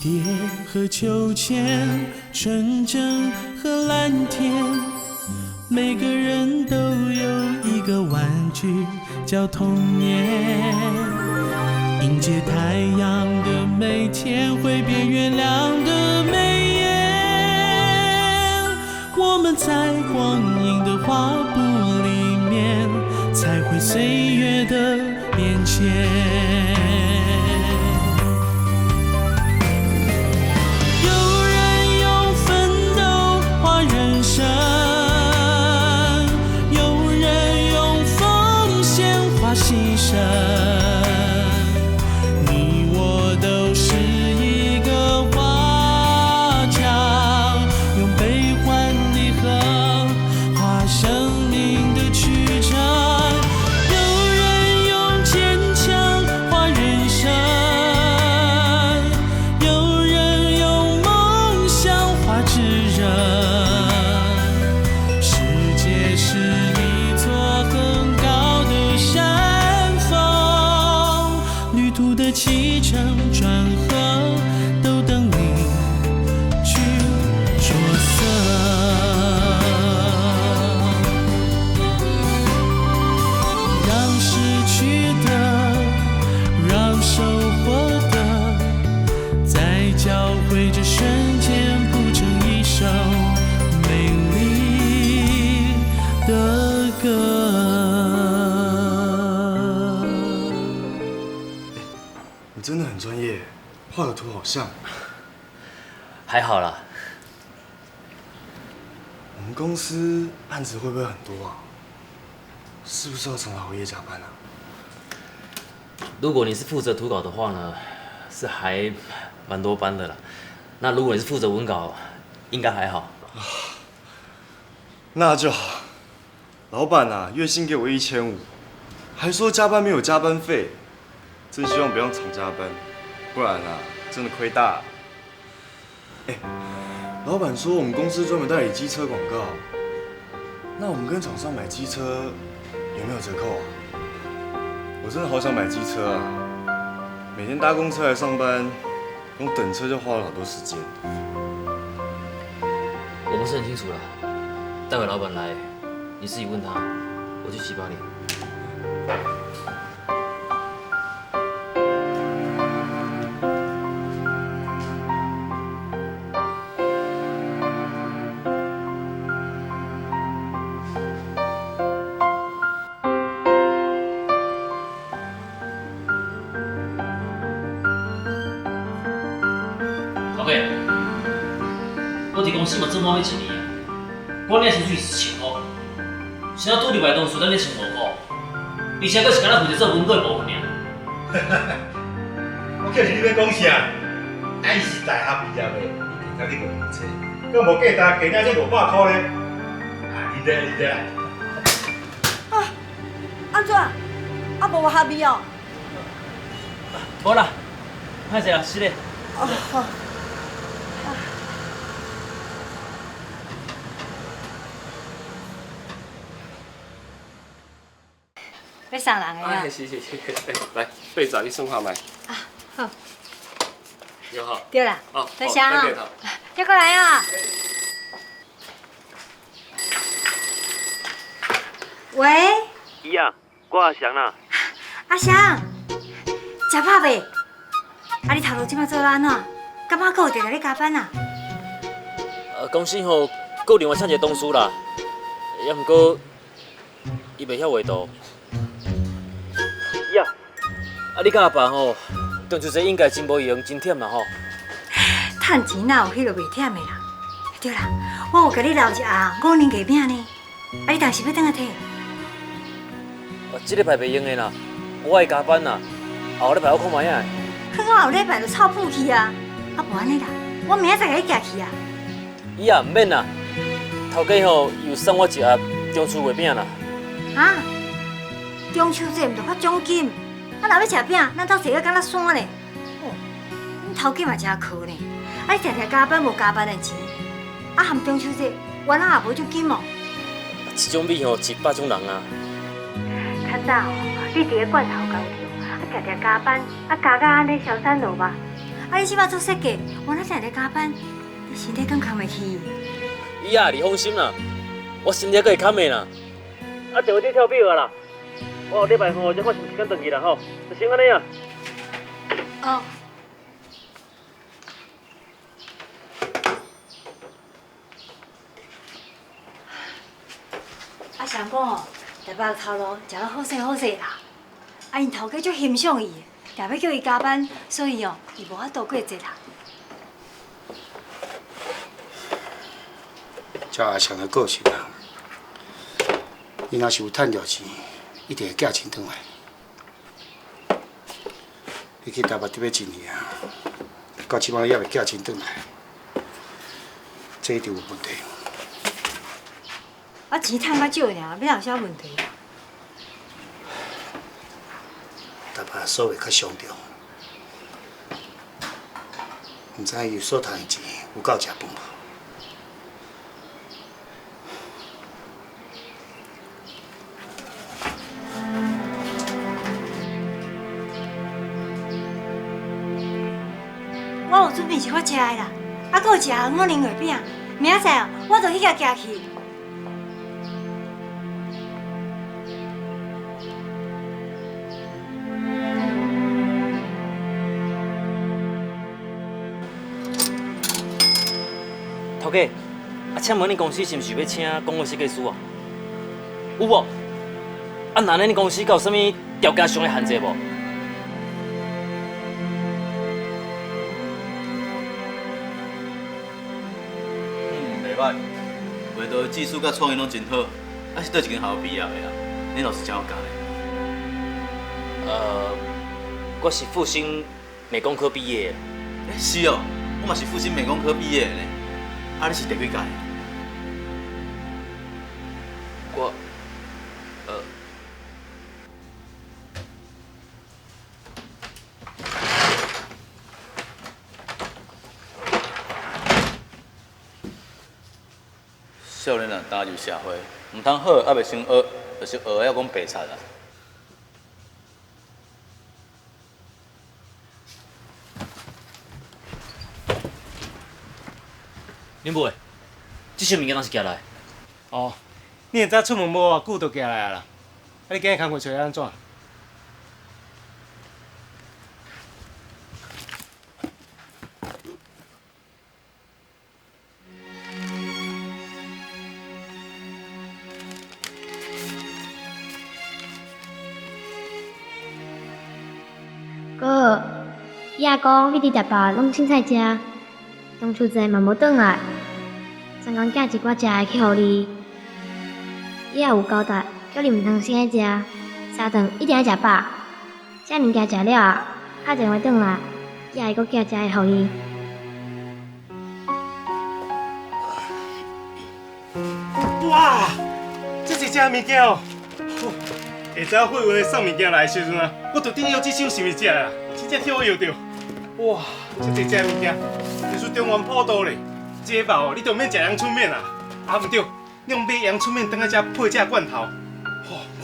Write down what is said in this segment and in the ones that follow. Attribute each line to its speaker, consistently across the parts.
Speaker 1: 蝶和秋千，纯真和蓝天，每个人都有一个玩具叫童年。迎接太阳的每天，会变月亮的眉眼。我们在光阴的画布里面，才会岁月的变迁。你我都是一个画匠，用悲欢离合画生命的曲折。有人用坚强画人生，有人用梦想画炙热。世界是一座很高的山峰，旅途的起承转合都等你去着色。让失去的，让收获的，在交汇这瞬间谱成一首美丽的歌。
Speaker 2: 你真的很专业，画的图好像。
Speaker 3: 还好啦。
Speaker 2: 我们公司案子会不会很多啊？是不是要常熬夜加班啊？
Speaker 3: 如果你是负责图稿的话呢，是还蛮多班的啦。那如果你是负责文稿，应该还好。
Speaker 2: 那就好。老板啊，月薪给我1500，还说加班没有加班费，真希望不要常加班，不然啊，真的亏大了。老板说我们公司专门代理机车广告，那我们跟厂商买机车有没有折扣啊？我真的好想买机车啊！每天搭公车来上班，光等车就花了好多时间。
Speaker 3: 我不是很清楚啦，待会老板来，你自己问他，我去洗把脸。老板，我伫公司嘛做满要1年啊，我领薪水是1000块，现在拄入来当初咱咧1500块，而且佫是敢若负责做文稿的部分尔。
Speaker 4: 我叫是你要讲啥？伊是大学毕业的，你其他你无读册，佫无价值，加领这500块咧。啊，你得啦。
Speaker 5: 啊，安怎？啊，无我下面哦。
Speaker 3: 无啦，歹势啦，失礼。
Speaker 5: 哦，好。要送人的啊？
Speaker 6: 是，来，队长你送下来。
Speaker 5: 啊，好。
Speaker 6: 有好。
Speaker 5: 对啦。
Speaker 6: 哦，
Speaker 5: 多谢啊。
Speaker 6: 再见哈。
Speaker 5: 要过来啊。喂。
Speaker 7: 姨啊，我阿翔啦。
Speaker 5: 阿翔，食饱未？啊，你头路即摆做安怎？感觉还有定定咧加班啊？
Speaker 3: 公司吼，还有另外请一个同事啦，也毋过伊袂晓画图。
Speaker 7: 姨啊，
Speaker 3: 你甲阿爸吼，当初这应该真无用，真忝啦吼。
Speaker 5: 趁钱哪有迄落袂忝的啦？对啦，我有甲你留一盒5年月饼呢，啊，你当时要转来摕？
Speaker 3: 这礼拜袂用的啦，我爱加班啦，后礼拜我看卖啊。
Speaker 5: 去到后礼拜就臭补去啊！啊，无安尼啦，我明仔载甲你寄去啊。
Speaker 3: 伊也毋免啦，头家吼又送我一盒中秋月饼啦。
Speaker 5: 啊？中秋节毋着发奖金，啊，若要食饼，咱斗坐个敢若山咧。哦，恁头家嘛真可呢，啊，你常常加班无加班的钱，啊，含中秋节原来也无奖金哦。
Speaker 3: 这种米吼100种人啊。
Speaker 5: 较早你伫个罐头工厂，啊，常常加班，啊，加到安尼消散落吧。啊，你即摆做设计，我哪定在加班，你身体敢扛袂起？
Speaker 3: 伊啊，你放心啦，我身体阁会扛的啦。啊，电话顶跳表啊啦，我下礼拜再看是毋是敢转去啦吼，就先安尼啊。
Speaker 5: 哦。啊，上讲哦，台北头路食得好势好势啦。啊，因头家足欣赏伊，定要叫伊加班，所以哦，伊无法度过节啦。
Speaker 8: 照阿强的个性啊，伊若是有趁着钱，一定会寄钱转来。你去台北得要1年啊，到即摆也未寄钱转来，这一定有问题。
Speaker 5: 啊，钱趁较少尔，要有啥问题？
Speaker 8: 台北所谓较上重，毋知伊所赚的钱有够食饭无？
Speaker 5: 我有准备是我食的啦，啊，搁有食红冷月饼，明仔载哦，我就去甲寄去。
Speaker 3: 头家，啊，请问恁公司是毋是要请广告设计师啊？有无？啊，那恁公司敢有啥物条件上的限制无？
Speaker 9: 袂歹，画图技术甲创意拢真好，啊是倒一间学校毕业的啊？恁老师怎有教的？
Speaker 3: 我是复兴美工科毕业的。
Speaker 9: 是哦，我嘛是复兴美工科毕业的呢。啊，你是第几届？
Speaker 3: 我，
Speaker 9: 少年人踏入社会，唔通好还袂先学，就是学还要讲白贼啊。
Speaker 3: 恁妹，这些物件哪是寄来？
Speaker 10: 哦，你现在出门无偌久就寄来啊啦？啊，你今日工课找安怎？
Speaker 11: 哥，伊阿讲你伫台北拢凊彩食，中秋节嘛无转来，三公寄一寡食的去互你。伊也有交代，叫你毋通先爱食，三顿一定要食饱。这物件食了啊，打电话转来，伊也会搁寄食的互你。
Speaker 10: 哇，这是啥物件哦？下早慧文送物件来的时阵啊，我就顶要这首想伊食啦，真正替我摇着。哇，这物件，就是中原普渡咧。这肉哦，你就免食阳春面啦。啊，毋对，你用买阳春面当来遮配这罐头，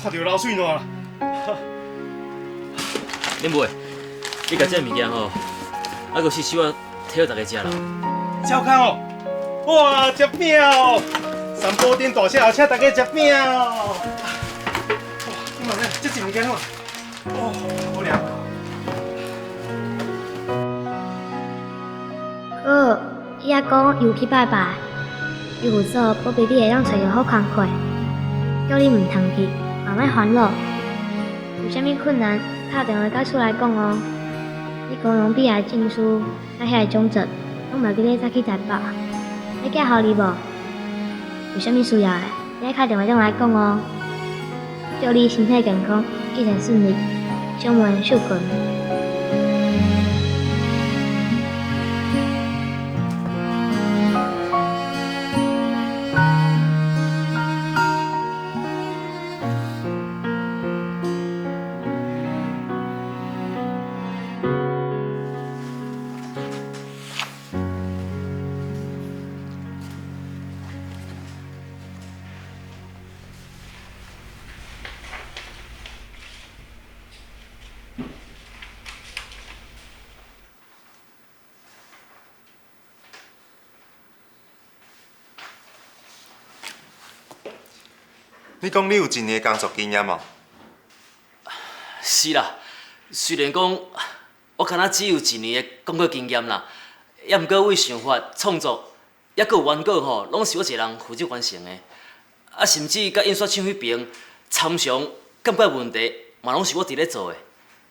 Speaker 10: 看着流水烂啦。
Speaker 3: 恁妹，你甲这物件吼，啊，个是希望摕互大家食啦。
Speaker 10: 小康哦，哇，食饼哦，三宝殿大小请大家食饼哦。哇，你嘛看，这物件哦，好凉。
Speaker 11: 哥，伊阿讲伊有去拜拜，伊有说保庇你会当找到好工课，叫你毋通去，嘛莫烦恼。有啥物困难，打电话甲厝来讲哦。你高中毕业证书，甲遐个种证，拢袂记你早去台北。你寄互你无？有啥物需要的，你爱打电话转来讲哦。祝你身体健康，一切顺利，上门寿困。
Speaker 12: 你讲你有一年的工作经验哦？
Speaker 3: 是啦，虽然讲我敢若只有一年的工作经验啦，也毋过为想法、创作，也阁有原稿吼，拢是我一个人负责完成的。啊，甚至甲印刷厂迄边参详感觉问题，嘛拢是我伫咧做的。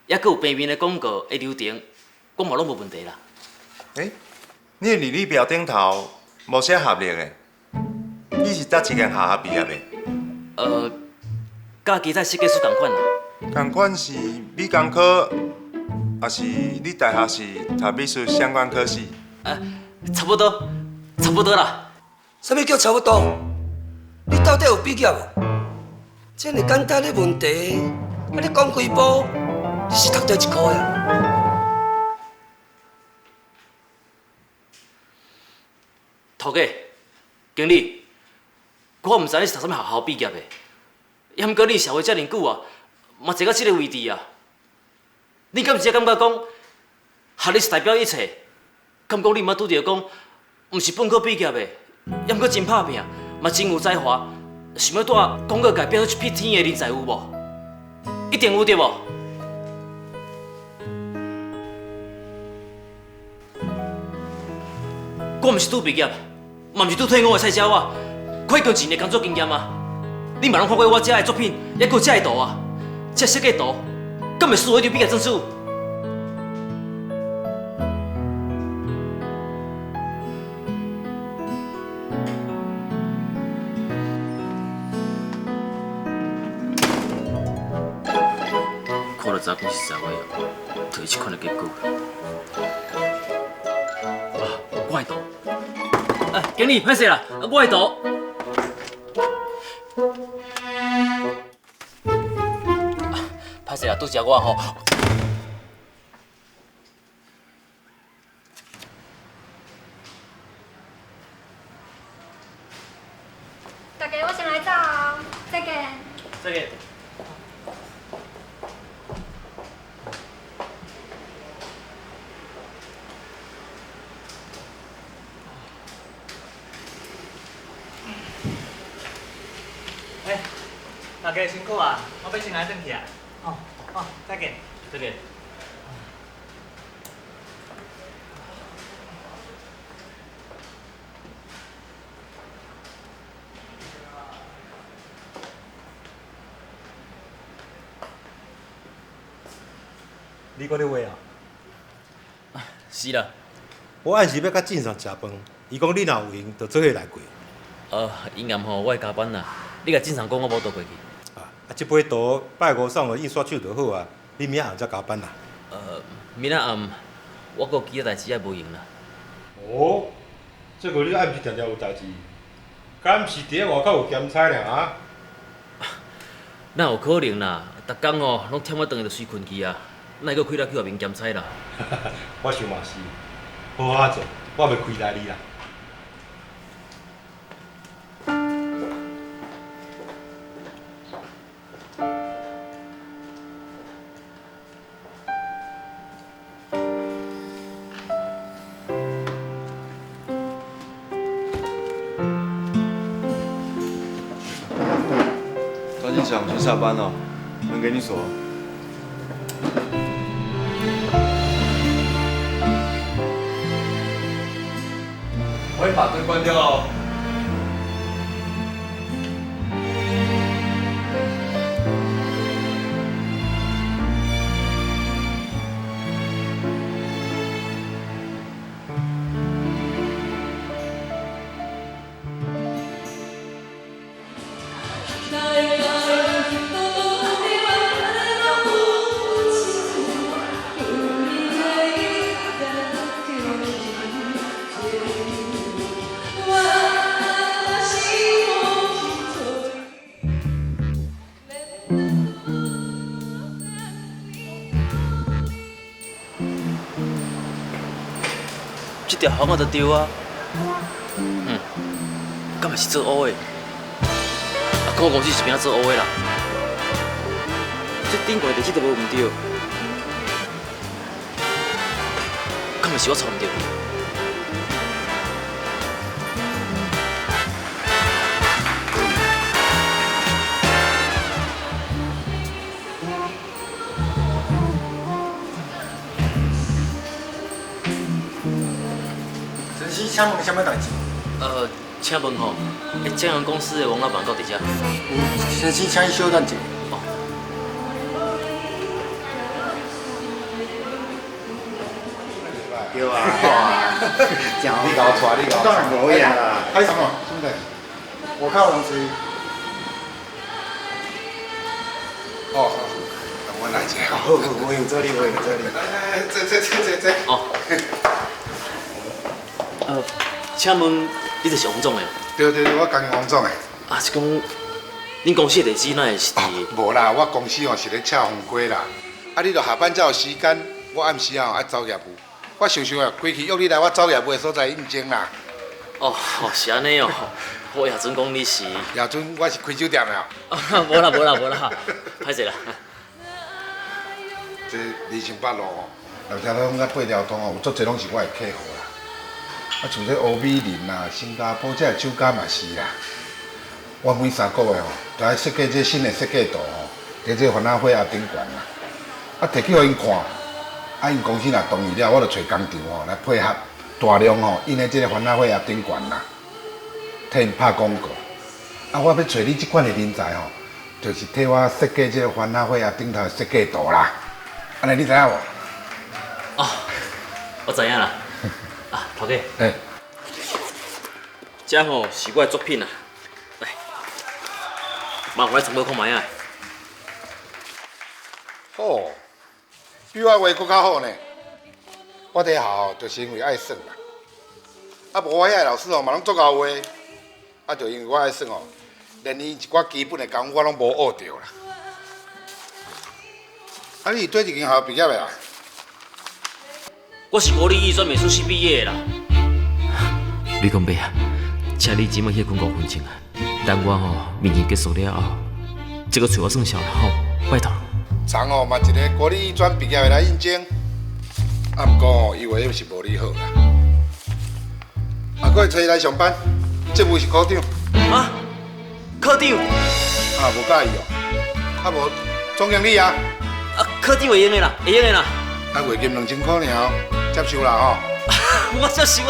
Speaker 3: 也阁有平面的广告的流程，我嘛拢无问题啦。
Speaker 12: 你的履历表顶头无写学历的，你是倒一间学校毕业的？
Speaker 3: 甲其他设计师同款啦。
Speaker 12: 同款是美工科，还是你大学是读美术相关科系？
Speaker 3: 差不多，差不多啦。
Speaker 13: 什么叫差不多？你到底有毕业无？这么简单的问题，你讲几步，你是读倒一科呀？
Speaker 3: 头家、经理，我毋知你是读什么学校毕业的，也毋过你社会遮尔久啊，嘛坐到这个位置啊，你敢毋是感觉讲，学历是代表一切？敢讲你毋捌拄着讲，毋是本科毕业的，也毋过真打拼，嘛真有才华，想要带广告界变做一片天的人才有无？一定有对无？我毋是拄毕业，嘛毋是拄退伍的菜鸟啊，快叫一年工作经验啊！你嘛拢看过我遮的作品，也有遮的图啊，这设计图，敢袂输我一张毕业证书？看就知讲是实话哦，就是这款的结果。我的图。经理，歹势啦，我的图。歹势啦，拄则我吼。
Speaker 11: 大家，我先来走哦，再见。
Speaker 3: 再见。
Speaker 10: 大家辛苦啊！我要先来转去啊。再见。
Speaker 3: 再见。
Speaker 10: 你搁咧话啊？
Speaker 3: 是啦。
Speaker 10: 我按时要甲镇上食饭，伊讲你若有闲，就做伙来过。
Speaker 3: 因暗吼，我会加班啦。你甲正常讲，我无倒过去。
Speaker 10: 这杯图拜五送互印刷厂就好啊。你明仔暗才加班啦？
Speaker 3: 明仔暗我阁有其他代志还无用啦。
Speaker 10: 哦，这个你暗时常常有代志，敢毋是伫咧外口有兼差尔啊？
Speaker 3: 哪有可能啦？逐工吼拢忝我转去就睡困去啊，哪会阁开了去外面兼差啦？
Speaker 10: 我想嘛是，好好做，我袂亏待你啦。
Speaker 2: 抓紧想去下班了，门给你锁。我会把灯关掉哦。
Speaker 3: 这条巷仔就对啊。敢嘛是做乌的？广告公司是边仔做乌的啦？这顶悬地址都无毋对，敢嘛是我错毋对？
Speaker 8: 是请问什么代志？
Speaker 3: 请问吼，江阳公司的王老板到伫遮？
Speaker 8: 先生，请你稍等一下。
Speaker 10: 对啊，真好，你搞错，你搞错，当然无呀啦。
Speaker 8: 还什么？兄弟，我靠东西。哦，等我来一下。好，我有这里，我有这里。这。
Speaker 3: 哦。请问你就是王总的？
Speaker 8: 对，我讲王总的。
Speaker 3: 啊，是讲恁公司的地址哪会是伫？
Speaker 8: 无啦，我公司哦是咧赤红街啦。啊，你著下班才有时间，我暗时啊爱走业务。我想啊，过去约你来我走业务的所在应征啦。
Speaker 3: 哦，是安尼哦。我也准讲你是。
Speaker 8: 也准我是开酒店的。
Speaker 3: 无啦，歹势啦。
Speaker 8: 这28路哦，六条通甲8条通哦，有足侪拢是我的客户啦。啊，像这欧美林啦、新加坡这酒家嘛是啦。我每3个月哦，就爱设计这新的设计图哦，伫这番仔火鸭顶悬啦。啊，摕去互因看，啊，因公司若同意了，我就找工厂哦来配合，大量哦印在这个番仔火鸭顶悬啦，替因拍广告。啊，我要找你这款的人才哦，就是替我设计这个番仔火鸭顶头的设计图啦。安尼你知影无？
Speaker 3: 哦，我知影啦。啊，头家。这吼是我的作品啊，来，麻烦你全部看卖啊。
Speaker 8: 哦，比我画搁较好呢。我伫学校就是因为爱算啦，啊无我遐个老师哦嘛拢足够画，啊就因为我爱算哦，连伊一寡基本的功夫我拢无学着啦。啊，你对一间学校毕业的啦？
Speaker 3: 我是国立艺专美术系毕业的啦。吕公伯啊，请你即摆去滚5分钟啊，等我吼面试结束了后，这个找我算小了吼，拜托。
Speaker 8: 昨哦嘛一个国立艺专毕业的来应征，啊毋过哦伊话又是无你好啦。啊，搁会找伊来上班，职务是科长。
Speaker 3: 啊？科长？
Speaker 8: 啊，无介意哦。啊无总经理啊。
Speaker 3: 啊，科长会用的啦，会用的啦。
Speaker 8: 啊，月金2000块尔哦，接受啦吼。
Speaker 3: 我接受。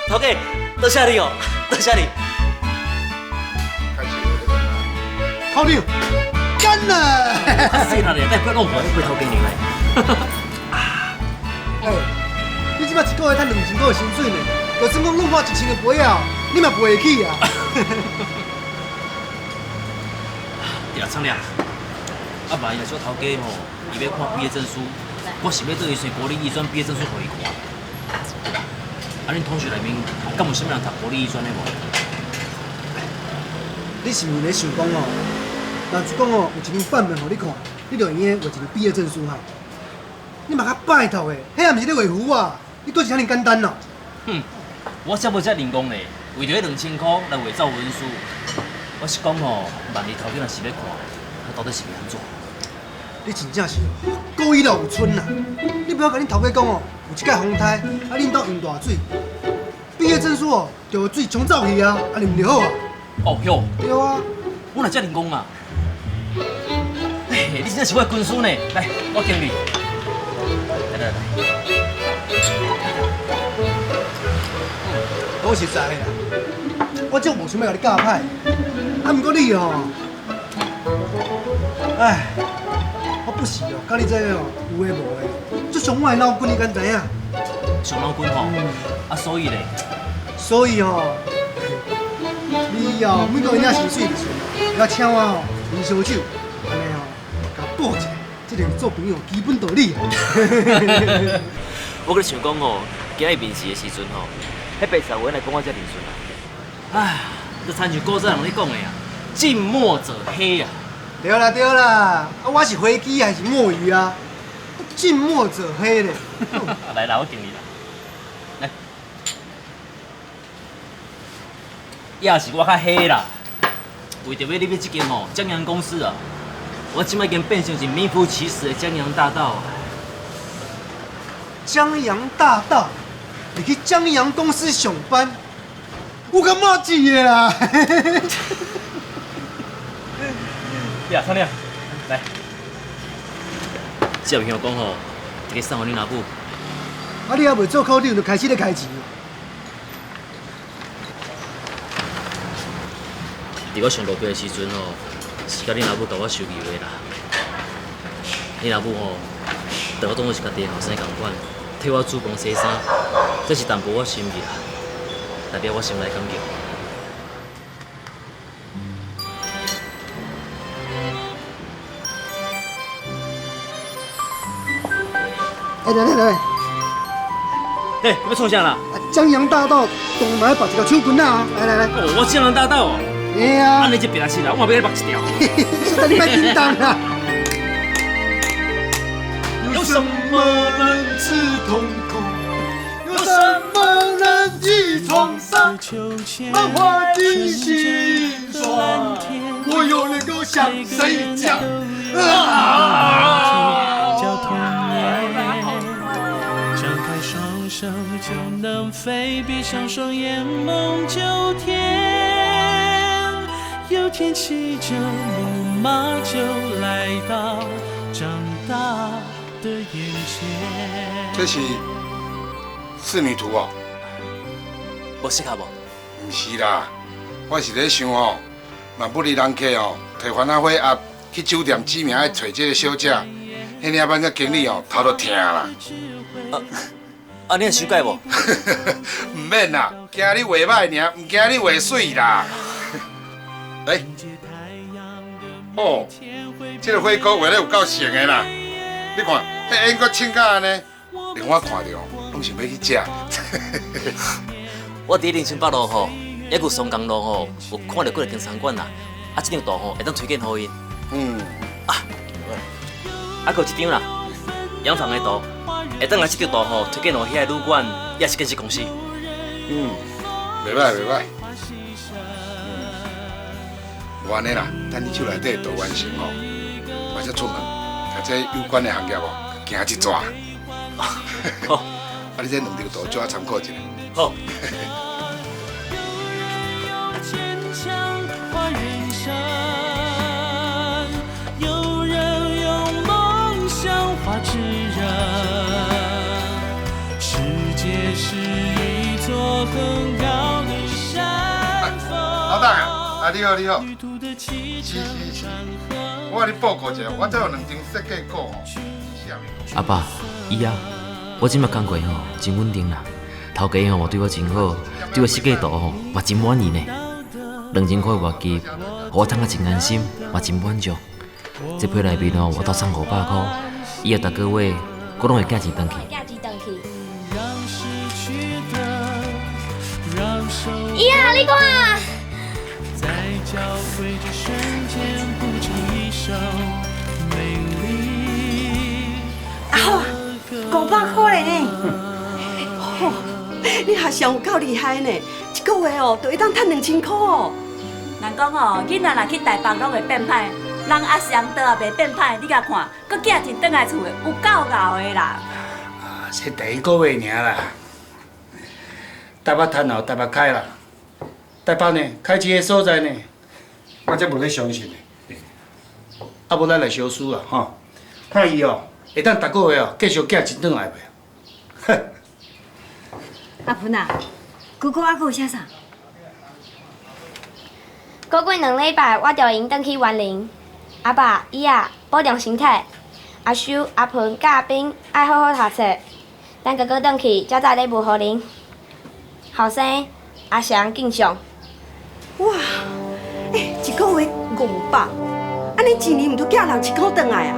Speaker 3: 头家，多谢你哦，多谢你。
Speaker 10: 科长，干啦！
Speaker 3: 死啦你，等下讲我回头给你来。
Speaker 10: 你即摆一个月赚2000块薪水呢，就算讲弄我1000个杯啊，你嘛赔得起啊！
Speaker 3: 对啦，苍亮，啊万一若小头家吼，伊要看毕业证书，我是要倒去算国立艺专毕业证书互伊看。啊，恁同学内面敢有啥物人读国立艺专的无？
Speaker 10: 你是毋是咧想讲哦？若是讲哦，有一张范本互你看，你就用画一张毕业证书哈。你嘛较拜托的，迄也毋是咧画符啊，你做是遐尔简单哦。
Speaker 3: 我才无遮人工咧，为着迄2000块来画造文书。我是讲吼，万一头家若是要看，我到底是要安怎？
Speaker 10: 你真正是故意闹有春啦！你不要甲恁头家讲哦，有一届风台，啊恁兜用大水，毕业证书哦，就有水冲走去啊，安尼毋就好啊？
Speaker 3: 哦，哟。
Speaker 10: 对啊。
Speaker 3: 我哪遮人工啊？你真正是我的军师呢！来，我敬你。来。
Speaker 10: 我实在啦，我足无想要甲你教歹，啊，毋过你哦，哎，我不是哦，甲你这哦有诶无诶，足上我的脑筋，你敢知影？
Speaker 3: 上脑筋吼，啊，所以咧，
Speaker 10: 所以哦，你哦每个月领薪水的时候，要请我哦饮烧酒，安尼哦，甲补一下，这个做朋友基本道理。
Speaker 3: 我搁想讲吼，今日面试的时阵吼，迄白茶文来讲我遮认顺啊。唉，这参像古早人咧讲的啊，近墨者黑啊。
Speaker 10: 对啦，啊我是飞机还是墨鱼啊？近墨者黑咧。
Speaker 3: 来，我敬你啦。来，也是我较黑啦。为着要入去这间吼江阳公司啊，我即摆已经变成是名副其实的江阳大盗啊。
Speaker 10: 江阳大盗，你去江阳公司上班，我敢骂起的啦！
Speaker 3: 呀，苍亮，来，这样讲吼，给送互你阿母。
Speaker 10: 啊，你还未做科长就开始咧开钱，
Speaker 3: 伫我上路边的时阵哦，是甲你老母甲我收留的啦。你老母哦，对我当作是家己的后生共款，替我煮饭洗衫，这是淡薄我心意啦，代表我心内感激。
Speaker 8: 来，
Speaker 3: 嘿，要创啥啦？
Speaker 8: 江阳大道东来绑一条手棍啊！来，
Speaker 3: 哦，我江阳大道哦。
Speaker 8: 哎呀，
Speaker 3: 安尼一边来是啦，我嘛要绑一条。
Speaker 8: 你别紧张啦。
Speaker 1: 有什么能治痛苦？有什么能治创伤？漫画的心酸，我又能够向谁讲？叫童年，张开双手就能飞，闭上双眼梦就甜。有天骑着木马就来到长大的眼前。
Speaker 8: 这是仕女图哦？
Speaker 3: 无适合无？
Speaker 8: 唔是啦，我是咧想哦，若不离人客哦，摕番仔火鸭去酒店指名爱找这个小姐，迄领班个经理哦，头都疼啦。
Speaker 3: 你有修改无？
Speaker 8: 唔免啦，惊你画歹尔，唔惊你画水啦。来，哦，这个火锅画得有够成的啦！你看，迄烟锅青甲安尼，连我看着拢想要去食。
Speaker 3: 我伫林森北路吼，还有松江路吼，有看到几个间餐馆啦。这张图吼会当推荐给因。还有一张啦，洋房的图，会当来这张图吼推荐给遐个旅馆，也是建设公司。
Speaker 8: 袂歹。有安尼啦，等你手内底图完成吼，我才出门，把这有关的行业哦行一抓。
Speaker 3: 好，
Speaker 8: 你这两张图最好参考一下。
Speaker 3: 好。
Speaker 1: 有人用梦想画纸人，世界是一座很高的山峰。
Speaker 8: 老大啊，你好。是，我甲你报告一下，我这有2张设计稿哦。
Speaker 3: 阿爸，伊啊，我即摆工课吼真稳定啦，头家吼对我真好，对我设计图吼嘛真满意呢。2000块月给，我趁啊真安心，嘛真满足。这批内面哦，我倒送500块，以后逐个月我拢会寄钱回去。
Speaker 11: 伊啊，你看。
Speaker 1: 在交汇这瞬间，谱成一首美丽。
Speaker 14: 好，500块呢。吼，你学上有够厉害呢，一个月哦，就会当赚2000块哦。
Speaker 15: 人讲哦，囡仔若去台北拢会变歹，人阿翔倒也袂变歹，你甲看，佮寄钱转来厝的，有够熬的啦。
Speaker 8: 这第一个月尔啦，台北摊后台北开啦。台北呢，开这个所在呢，我才无咧相信呢。啊，无咱来小输啦，吼，看伊哦，会当逐个月哦继续寄钱转来袂？
Speaker 5: 阿芬啊，姑姑还佫有写啥？
Speaker 11: 过几2礼拜，我就用转去园林。阿爸、伊啊，保重身体。阿叔、阿芬、甲阿斌爱好好读册。等哥哥转去，才早咧无互恁。后生阿翔敬上。
Speaker 14: 哇，一个月500，安尼一年毋都寄6-7块转来啊？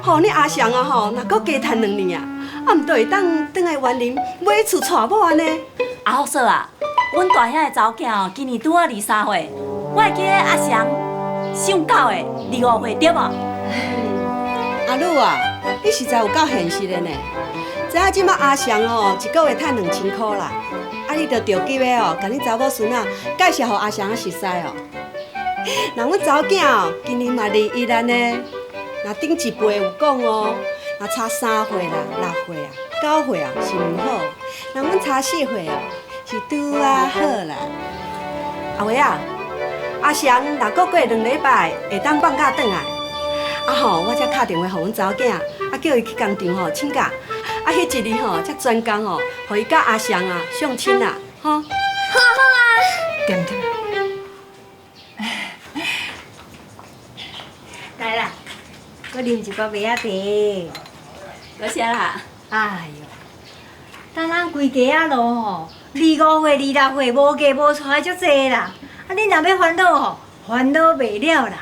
Speaker 14: 吼，你阿翔啊吼，若搁加赚2年啊，毋就会当转来园林买厝娶某安尼？
Speaker 15: 阿福嫂啊，阮大兄的查某囝哦，今年拄好23岁，我会记得阿翔上9的25岁对无？
Speaker 14: 阿鲁啊，你实在有够现实的呢。知影即马阿翔哦，一个月赚2000块啦。啊，你着着急的哦，甲恁查某孙仔介绍互阿翔熟悉哦。那阮查某囝哦，今年嘛21安尼，那顶一辈有讲哦，那差3岁啦、6岁啊、9岁啊是毋好，那阮差4岁哦是拄啊好啦。阿伟啊，阿翔若搁过2礼拜会当放假转来，啊吼，我才打电话互阮查某囝，啊叫伊去工厂吼请假。啊，迄一日吼，才专工吼，互伊甲阿翔啊相亲啊，吼。
Speaker 11: 好啊好啊。
Speaker 5: 点点。我啉一包麦仔茶。
Speaker 15: 多谢啦。
Speaker 5: 哎哟，咱规家仔路吼，25岁、26岁无嫁无娶的足济啦。啊，恁若要烦恼吼，烦恼袂了啦。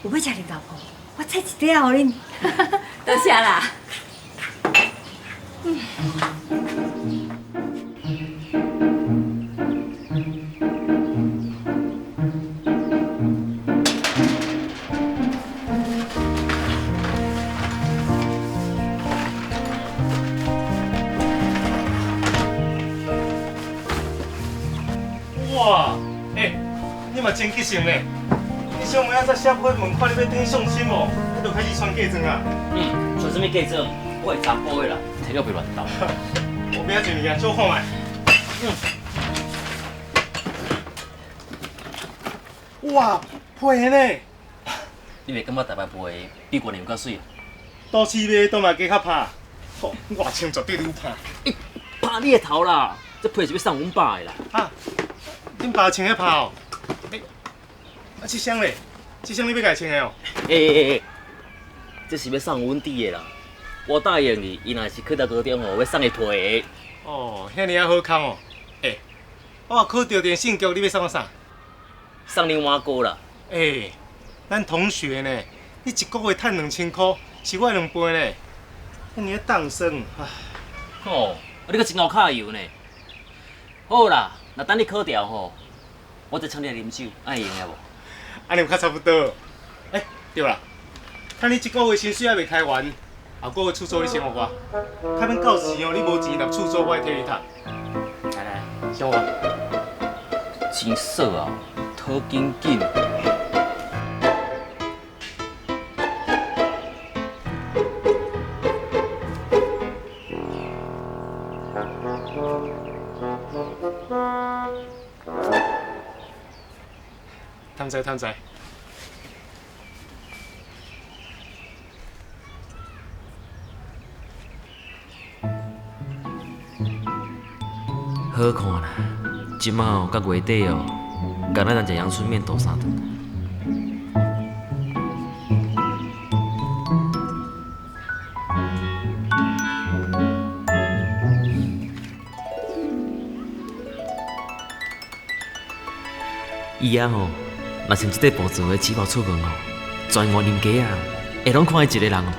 Speaker 5: 有要食绿豆腐，我切一块互恁。
Speaker 15: 多谢啦。
Speaker 10: 哇，你嘛真吉祥呢！你上尾仔才写开门，看你要转相亲无，你就开始穿嫁妆啊？
Speaker 3: 穿什么嫁妆？我会查甫的啦，摕了别乱斗。
Speaker 10: 我不要紧物件，做看卖。哇，配的呢！
Speaker 3: 你袂感觉台北配比国内有较水？
Speaker 10: 都市卖都嘛加较拍，外穿绝对愈拍。
Speaker 3: 拍你的头啦！这配是要送阮爸的啦。
Speaker 10: 啊，恁爸穿迄拍哦？这箱嘞？这箱你要家穿的哦？
Speaker 3: 这是要送阮弟的啦。我答应你，伊若是去到高中吼，要送伊配的。
Speaker 10: 哦，遐尼啊好康哦！我考到电信局，你要送我啥？
Speaker 3: 送你碗糕啦。
Speaker 10: 咱同学呢，你一个月赚2000块，是我2倍呢。遐尼啊当生，
Speaker 3: 哦，你阁真够卡油呢。好啦，若等你考掉吼，我再请你来啉酒，安会用了无？
Speaker 10: 安尼有较差不多。对啦，看你一个月薪水还袂开完，后个月厝租你先互我。较免到时哦，你无钱，若厝租我会替你赚。来，小我。
Speaker 3: 真爽啊，讨紧紧。
Speaker 10: 贪在。
Speaker 3: 好看啦，即摆哦，到月底哦，敢若咱食阳春面多3顿。伊啊吼，若穿即块布做的旗袍出门吼，全外人家啊，会拢看伊一个人哦。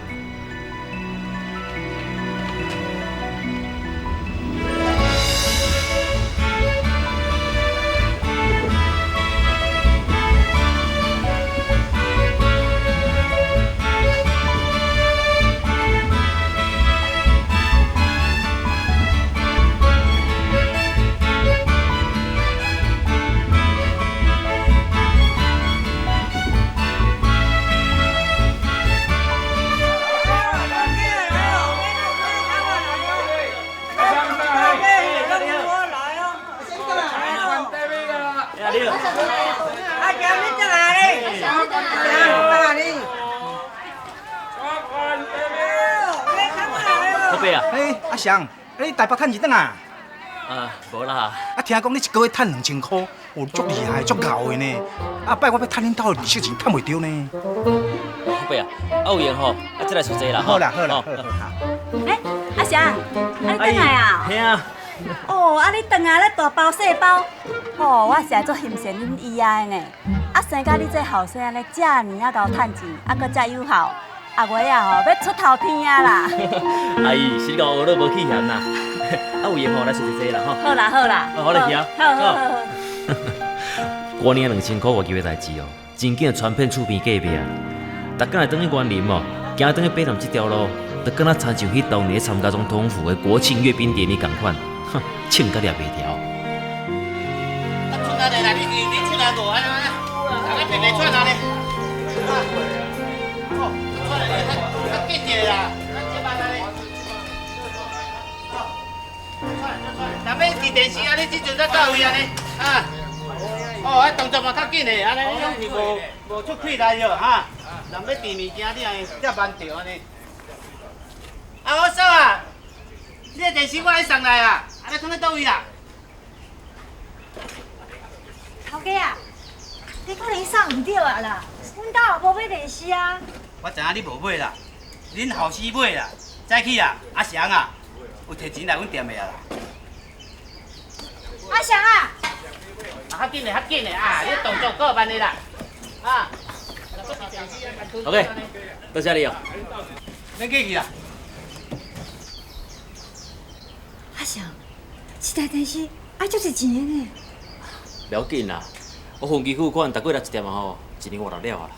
Speaker 8: 阿翔，你台北趁一顿啊？
Speaker 3: 无啦。
Speaker 8: 听讲你一个月趁2000块，哦，足厉害，足牛的呢。摆我要趁恁兜的利息钱，趁袂着呢。
Speaker 3: 后辈有闲吼，再来坐坐啦。
Speaker 8: 好啦。
Speaker 15: 阿翔，你转来啊？
Speaker 3: 嘿啊。
Speaker 15: 你转来咧大包小包，我实在足欣赏恁姨仔的呢。生甲你这后生咧，遮尔啊够趁钱，搁遮有效。阿月啊要出头天啊啦！
Speaker 3: 阿姨是讲学了无去嫌啦，有闲吼来坐坐啦吼。
Speaker 15: 好啦，
Speaker 3: 我来去啊。
Speaker 15: 好。
Speaker 3: 过年2000块外求的代志哦，真紧传遍厝边隔壁啊！逐工来等去园林哦，行等去北南这条路，就敢若亲像迄当年参加总统府的国庆阅兵典礼共款，穿甲掠袂条。
Speaker 16: 出哪里啦？你出哪个？大家平平出哪里？较紧一个啦，若要伫电视啊，你即阵才到位安尼动作嘛较紧的，安尼拢是无出气来哟哈。若要订物件，你才慢着安尼。我嫂啊，你个电视我爱送来啊，安尼放在倒位啦？
Speaker 5: 头家啊，你可能送唔到啊啦，阮家也无买电视啊。
Speaker 16: 我知影你无买啦，恁后生买啦。早起啊，阿翔啊，有摕钱来阮店的啊啦。
Speaker 5: 阿翔啊！
Speaker 16: 较紧的，较紧的啊！你动作够慢的啦，啊。
Speaker 3: OK， 到这里哦。
Speaker 16: 免客气啦。
Speaker 5: 阿翔，这台电视爱足侪钱的呢。
Speaker 3: 不要紧啦，我分期付款，逐个月来一点啊吼，1年外就了啊啦。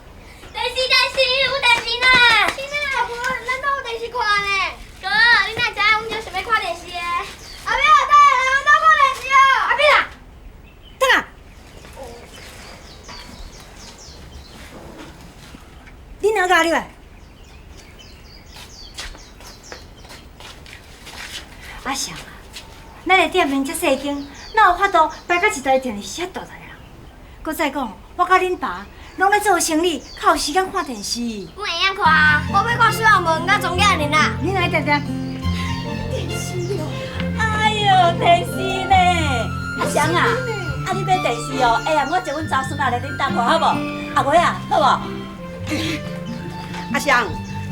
Speaker 11: 电视，有电视呢！天啊，无，咱都有电视看呢。哥，你哪知影阮就想要看电视的？后壁等下来，阮兜看电视哦。
Speaker 5: 阿扁啊，等下。你哪家入来？阿翔啊，咱的店面遮细间，哪有法度摆甲一台电视遐大台啊？搁再讲，我甲恁爸拢咧做生意，较有时间看电视。
Speaker 11: 阮会晓看啊，我要看水王门甲钟雅玲啦。
Speaker 5: 你来点点。
Speaker 15: 电视哦，哎呦，电视呢？阿翔啊，啊你买电视哦，哎呀，我叫阮查孙仔来恁搭看好无？阿妹啊，好无？
Speaker 14: 阿翔，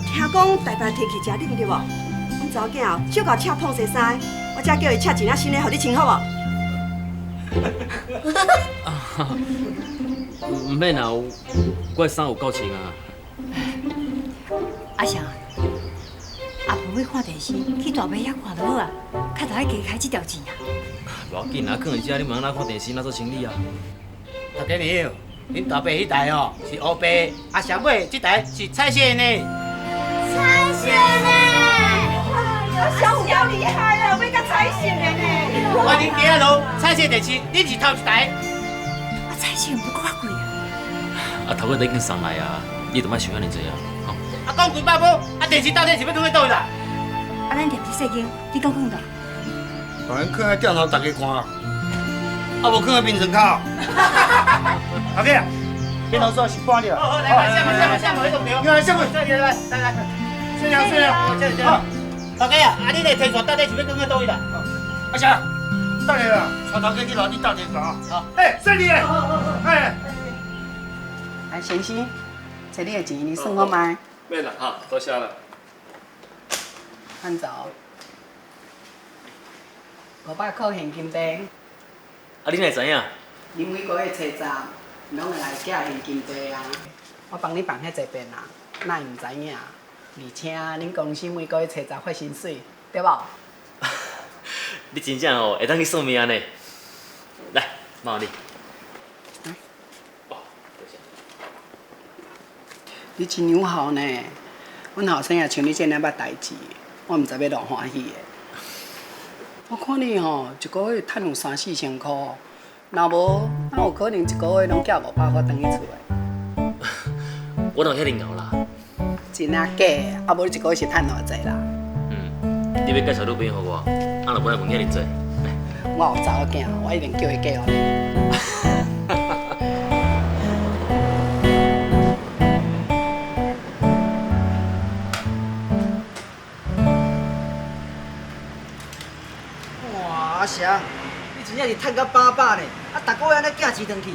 Speaker 14: 听讲台北摕去食你对无？阮查某囝哦，小甲赤碰洗衫，我才叫伊赤一领新的，互你穿好无？
Speaker 3: 唔免啦，我的衫有够穿啊。
Speaker 5: 阿翔啊，阿婆要看电视，去大伯遐看就好啊，较着爱加开这条钱啊。
Speaker 3: 无要紧啊，放在遮你问哪看电视，哪做生意啊？
Speaker 16: 大家好，恁大伯迄台哦是乌白，阿翔买这台是彩色的呢。
Speaker 11: 彩色呢？
Speaker 14: 阿翔有够厉害啊，买甲彩色的呢。
Speaker 16: 我恁家路彩色电视，你是头一台。
Speaker 5: 啊，彩色毋过较贵啊。
Speaker 3: 啊，头个你已经送来啊，你就莫想遐尼济啊。
Speaker 16: 啊，讲几百步，啊电视到底是要放在倒位啦？
Speaker 5: 啊，咱店这细间，你讲讲到？
Speaker 8: 当然放在店头大家看，啊无放在眠床骹。
Speaker 10: 头家，电脑说是关了。
Speaker 16: 好，来，下门，迄个表。
Speaker 10: 来，下门，
Speaker 16: 来，先生，这里。头家啊，你个提出到底是要放在倒位啦？
Speaker 10: 阿翔，等下啦，带头家去楼底搭电话。好。哎，犀利诶！哎。
Speaker 14: 来，先生，这你的钱你算好吗？
Speaker 6: 免啦，哈，多谢了。
Speaker 14: 按照500块现金袋。
Speaker 3: 啊，你哪会知影？
Speaker 14: 你每个月车站拢会来寄现金袋啊，我帮你放遐济遍啊，哪会唔知影？而且恁公司每个月车站发薪水，对无？
Speaker 3: 你真正哦会当去算命呢。来，毛你。
Speaker 14: 你真友好呢，阮后生也像你这样捌代志，我毋知要偌欢喜的。我看你吼，一个月趁有3-4千块，若无，哪有可能一个月拢寄500块转去厝的？
Speaker 3: 我哪有遐灵巧啦？
Speaker 14: 真啊假的？啊无你一个月是趁偌济啦？
Speaker 3: 你要介绍女朋友给我，啊，若不然问遐尼济。
Speaker 14: 我有查某囝，我一定叫伊嫁互你。
Speaker 17: 哇，阿翔，你真正是趁到饱饱呢！啊，逐个月安尼寄钱转去，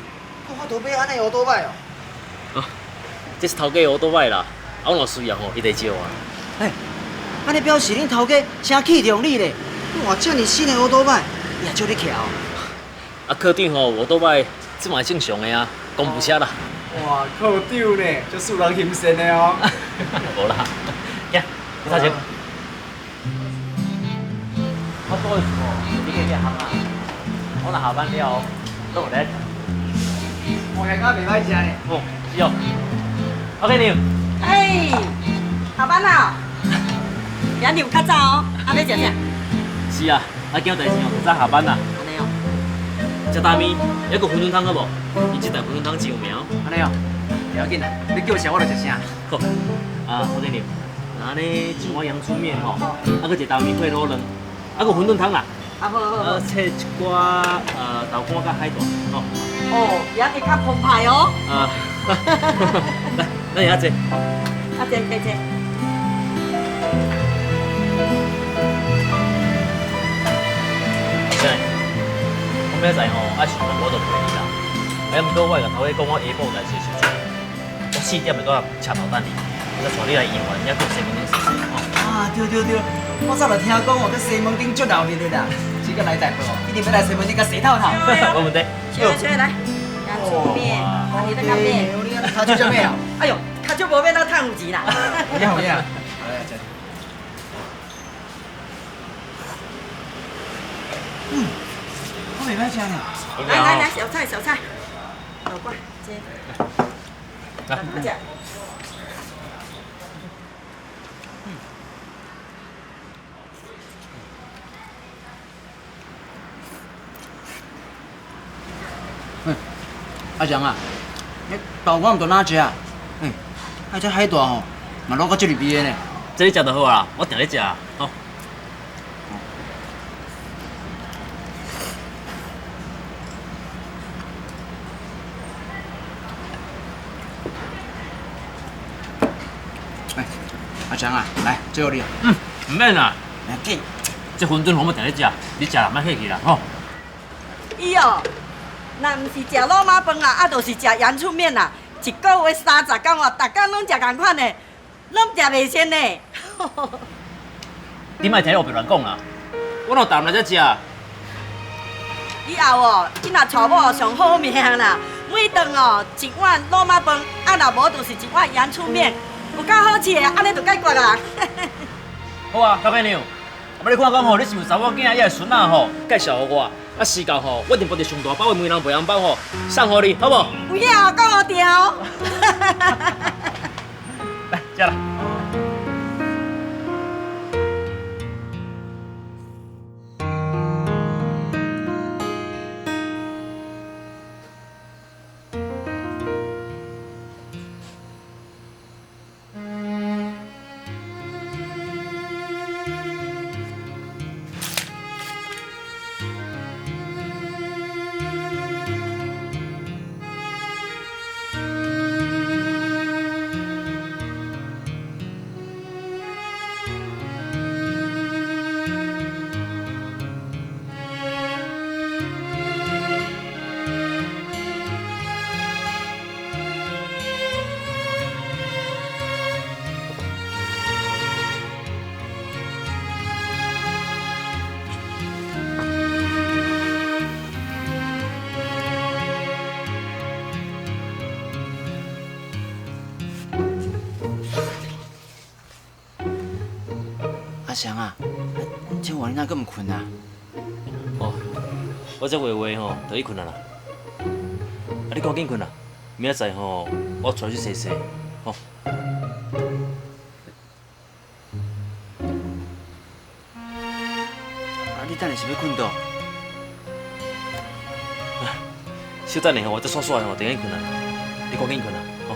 Speaker 17: 我法度买安尼乌倒摆哦。
Speaker 3: 啊，这是头家的乌倒摆啦，啊，我若需要吼，伊得借我。
Speaker 17: 嘿，安尼表示恁头家真器重你咧！哇，遮尔新的乌倒摆，也借你徛哦。
Speaker 3: 啊，科长吼，乌倒摆这嘛是正常的啊，公务车啦。
Speaker 17: 哇，科长呢，就素人行善的哦。
Speaker 3: 无啦，呀，大姐。我多一次你去行啊？我若下班了，都有咧。
Speaker 17: 我下家袂歹食呢。
Speaker 3: 哦，是哦。OK， 你。
Speaker 15: 哎，下班啦？今日有较早哦，啊要食啥？
Speaker 3: 是啊，啊今第二哦，早下班啦。
Speaker 15: 安尼哦。
Speaker 3: 食大面，还有馄饨汤好无？伊这台馄饨汤真有名哦。
Speaker 17: 安尼哦，不要紧啦，你叫啥我就食啥。
Speaker 3: 好。啊，OK，你。那呢一碗阳春面吼，啊搁一大面配卤卵。啊，个馄饨汤啦，
Speaker 15: 啊好，
Speaker 3: 切一寡豆干甲海带，吼。
Speaker 15: 哦，也会较澎湃哦。
Speaker 3: 来，咱下坐。
Speaker 15: 啊，坐。
Speaker 3: 对，我明仔吼爱想我就陪你啦。哎，毋过我甲头家讲，我下晡有代志的时阵，我4点就到车头等你。我带你来演完，也过西门町试试哦。
Speaker 17: 啊，对对对，我早就听讲哦，在西门町足闹热的啦。这个来台北哦，一定要来西门町甲洗透透。
Speaker 3: 没问题。
Speaker 15: 去来，洋葱面，你的干面。
Speaker 17: 卡住什么啊？
Speaker 15: 哎呦，卡住无免到趁有钱啦。
Speaker 17: 有影有影，来来，我袂歹食呢。
Speaker 15: 来，小菜，老瓜，这。来，快吃。
Speaker 17: 阿强啊，你豆我唔多哪食啊？这海带吼，嘛卤到这入味的呢。
Speaker 3: 这你食就好啦，我定咧食吼。
Speaker 17: 阿强啊，来，最后你。
Speaker 3: 唔免啦，
Speaker 17: 来紧。
Speaker 3: 这馄饨我们定咧食，你食啦，莫客气啦，吼。
Speaker 15: 伊哦，若唔是食老妈饭啊，就是食洋醋面啦。一个月30天哦，逐天拢食共款的，拢食袂鲜呢。
Speaker 3: 你莫听我别乱讲啦，我若淡来才食。
Speaker 15: 以后哦，你若娶某上好命啦，每顿哦一碗老妈饭，若无就是一碗洋醋面，有够好吃的，安尼就解决啦。
Speaker 3: 好啊，小妹娘，我你看讲吼，你是有查某囝，也是孙仔吼，介绍互我。啊，时间吼，我一定把着上大包的梅人培养包吼送互你，好不好？
Speaker 15: 有影哦，讲好条。
Speaker 3: 来，食啦。
Speaker 17: 阿翔啊，这晚你哪个唔困啊？
Speaker 3: 哦，我这画画吼，就去困啊啦。啊，你赶紧困啦，明仔载吼，我带你去洗洗，吼。
Speaker 17: 啊，你等下是要困倒？
Speaker 3: 小等下吼，我再刷刷吼，等下困啊。你赶紧困啦，吼。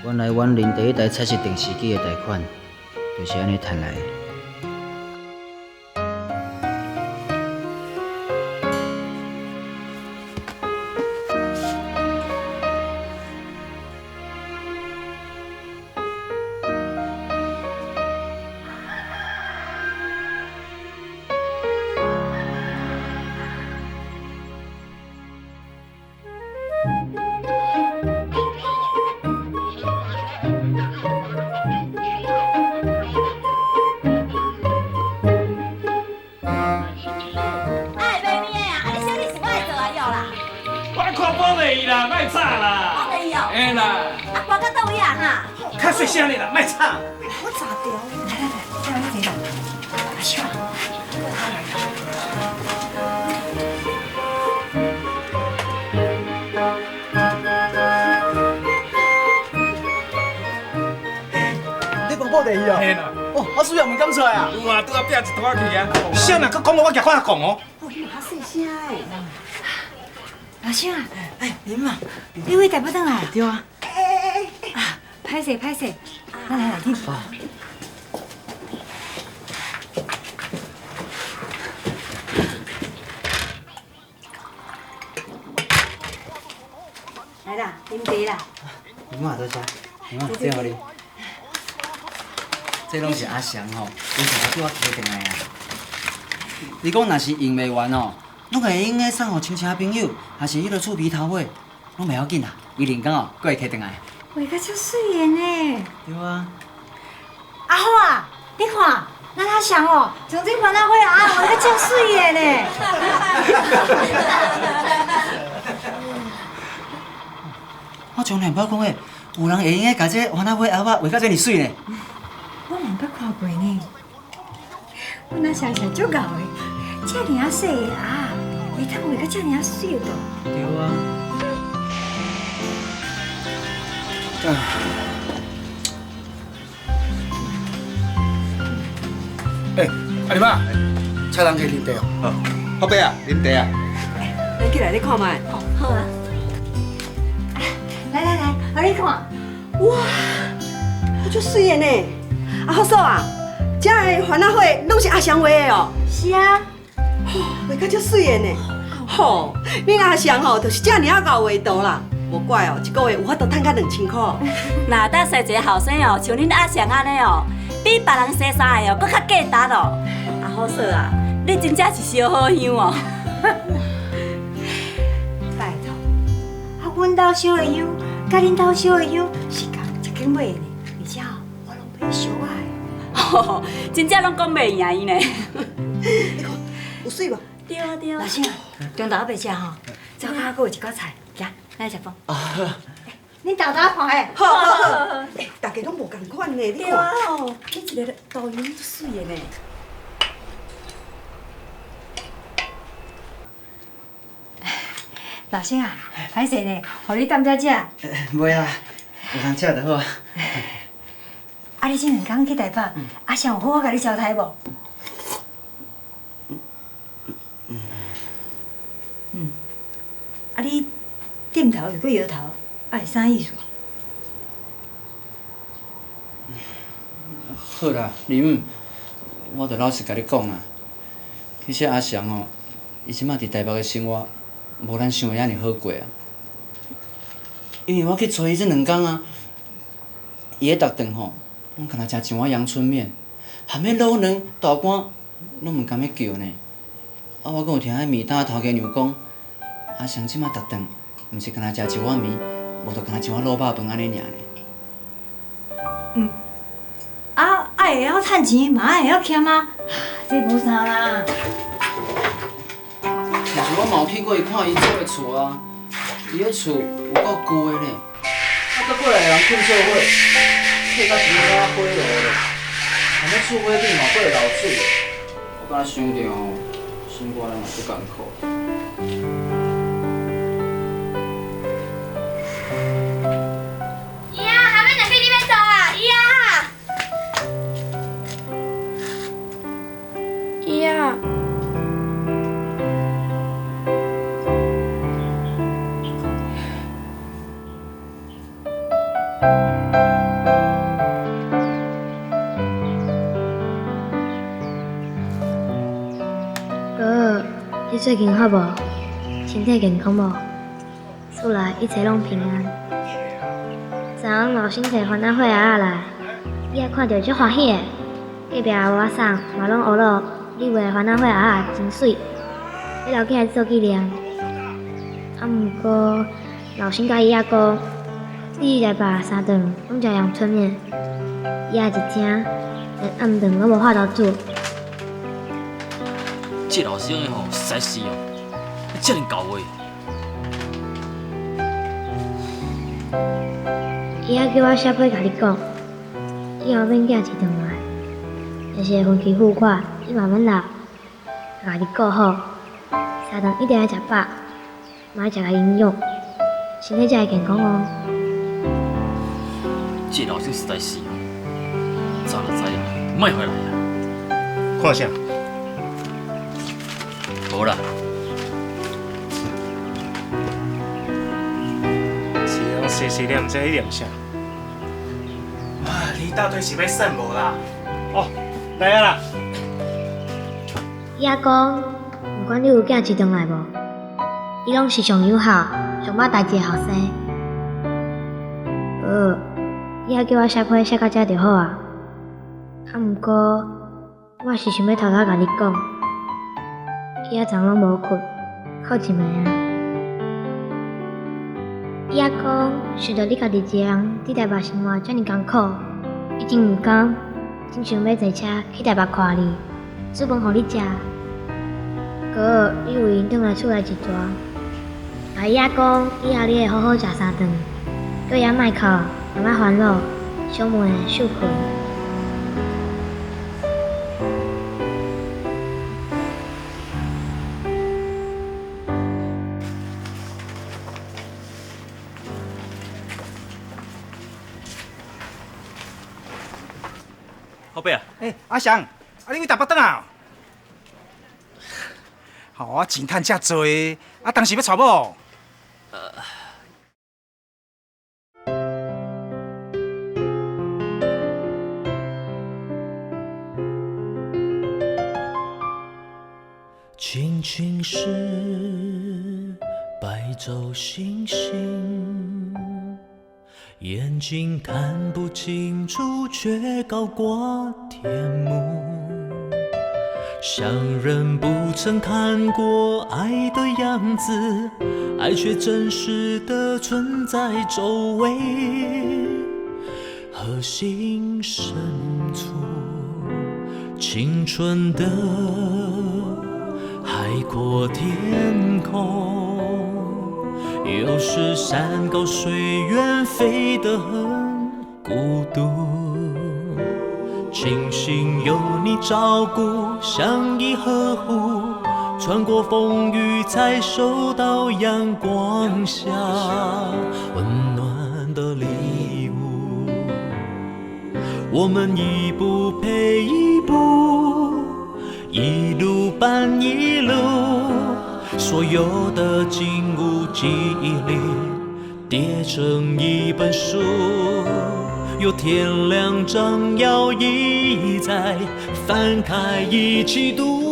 Speaker 17: 原来阮恁第一台彩色电视机的贷款，就是安尼赚来的。
Speaker 10: 卖吵啦！哎啦！
Speaker 5: 啊，搬到倒位啊哈？
Speaker 10: 较细声哩啦，卖吵。
Speaker 5: 我查掉。来来来，再来一点。哎呀！
Speaker 17: 你广播地去啊？
Speaker 10: 嘿啦。
Speaker 17: 哦，我需要问敢出来啊？
Speaker 10: 有啊，拄啊拼一摊去啊。啥若佮讲我，我夹快讲哦。
Speaker 5: 哦，你较细声诶。老兄啊，哎，你嘛，你位台北转来啊？
Speaker 17: 对啊。
Speaker 5: 啊，歹势，来，你。来啦，啉茶啦。
Speaker 17: 你嘛多谢，你嘛这样你。这拢是阿翔吼，为啥叫我起回来啊？你讲若是用袂完哦，拢会用个送互亲戚朋友，还是迄落厝边头尾，拢袂要紧啦。伊连讲哦，佫会起回来。
Speaker 5: 画甲足水的呢。
Speaker 17: 对啊。
Speaker 5: 阿好啊，你看，咱阿翔哦，从这番仔花啊，画甲足水的呢。
Speaker 17: 我从来捌讲诶，有人会用个甲这番仔花后仔画甲这么水呢。
Speaker 5: 我嘛捌看过呢。阮阿翔是足敖的，遮尔啊细的啊，会通画甲遮尔啊水的。
Speaker 17: 对啊。阿林啊，菜人去啉茶哦。
Speaker 8: 好，后壁啊，啉茶啊。
Speaker 14: 咱起来你看卖。
Speaker 5: 哦，好啊。来来来，互你看。
Speaker 14: 哇，足水的呢！啊，好嫂啊，这个番仔花拢是阿翔画的哦。
Speaker 5: 是啊。
Speaker 14: 画甲足水的呢。吼，恁阿翔吼，就是遮尔啊厚画图啦。无怪哦，一个月有法度赚到2000块。
Speaker 15: 那当生一个后生哦，像恁阿翔安尼哦，比别人生三个哦，搁较价值哦。啊，好说啊，你真正是烧好香哦。
Speaker 5: 拜托，啊，阮兜烧的香，甲恁兜烧的香是共一间买的呢，而且哦，我拢买烧的。
Speaker 15: 吼，真正拢讲袂赢伊呢。
Speaker 14: 你看有水无？
Speaker 15: 对啊对啊。
Speaker 5: 老兄，中昼要食吼，灶骹还有一寡菜，行，来食饭。恁豆豆看诶。
Speaker 14: 好好好。大家拢无共款呢，你
Speaker 15: 对啊
Speaker 14: 看。
Speaker 15: 哦，你一个导游足水的呢。
Speaker 5: 老兄啊，歹势呢，互你担遮食。
Speaker 17: 袂啦，有通食就好啊。
Speaker 5: 啊，你这2天去台北，阿翔有好好甲你招待无？啊，你点头又搁摇头，啊是啥意思？
Speaker 17: 好啦，林，我着老实甲你讲啦。其实阿翔哦，伊即摆伫台北的生活，无咱想的遐尔好过啊。因为我去找伊这2天啊，伊个逐顿吼，拢干那食一碗阳春面，含迄卤卵、豆干，拢毋甘要叫呢。啊，我阁有听迄面摊头家娘讲，阿翔即摆逐顿，毋是干那食一碗面，无着干那一碗卤肉饭安尼尔呢。
Speaker 5: 啊，会晓趁钱，嘛会晓俭啊，这无啥啦。
Speaker 17: 但是我嘛有去过伊看伊租的厝啊，伊个厝有够旧的呢，啊，搁过来人建设伙，砌甲一个仔火炉咧，含迄厝尾顶嘛搁会漏水，我敢若想着吼，生活嘛足艰苦。
Speaker 11: 姨啊，还没两天你要走啊，姨啊！姨啊！哥，你最近好无？身体健康无？厝内一切拢平安。昨昏老先摕番仔花仔来，伊也看到足欢喜的。隔壁的外甥嘛拢学了，你画的番仔花仔真水，要留起来做纪念。啊，毋过老先甲伊仔讲，你礼拜3顿拢食阳春面，伊仔一听，连暗顿拢无法度煮。
Speaker 3: 这老师的吼，实在是哦，遮尔搞的。
Speaker 11: 伊仔叫我写批甲你讲，以后免寄一顿来，若是会分期付款，你嘛免留，家己顾好，3顿一定要食饱，莫食甲营养，身体才会健康哦。
Speaker 3: 这老师实在是哦，早就知影，莫回来啊。
Speaker 10: 看啥？
Speaker 3: 无啦。
Speaker 10: 是用细细念这念啥？啊，你到底是要瘦无啦？哦，来啊啦！
Speaker 11: 伊仔讲，毋管你有寄一顿来无，伊拢是上友好、上捌代志的后生。伊仔叫我写批写到遮就好啊。毋过我是想要偷偷甲你讲，伊仔昨拢无困，靠一暝啊。伊仔讲，想到你家己一个人伫台北生活遮尔艰苦，伊真毋甘，真想要坐车去台北看你，煮饭互你食。过你有闲转来厝内一逝，甲伊仔讲，以后你会好好食三顿，叫伊仔莫哭，也莫烦恼，小妹受困。
Speaker 16: 后壁啊！
Speaker 10: 阿翔，你为台北倒啊？我钱趁遮多，当时要娶某。
Speaker 1: 轻轻是白昼星星，眼睛看不清楚，却高过天幕。像人不曾看过爱的样子，爱却真实的存在周围和心深处。青春的海阔天空，有时山高水远，飞得很孤独。庆幸有你照顾，相依呵护，穿过风雨才收到阳光下温暖的礼物。我们一步配一步，一路伴一路，所有的景物记忆里叠成一本书。有天亮正要一再翻开一起读。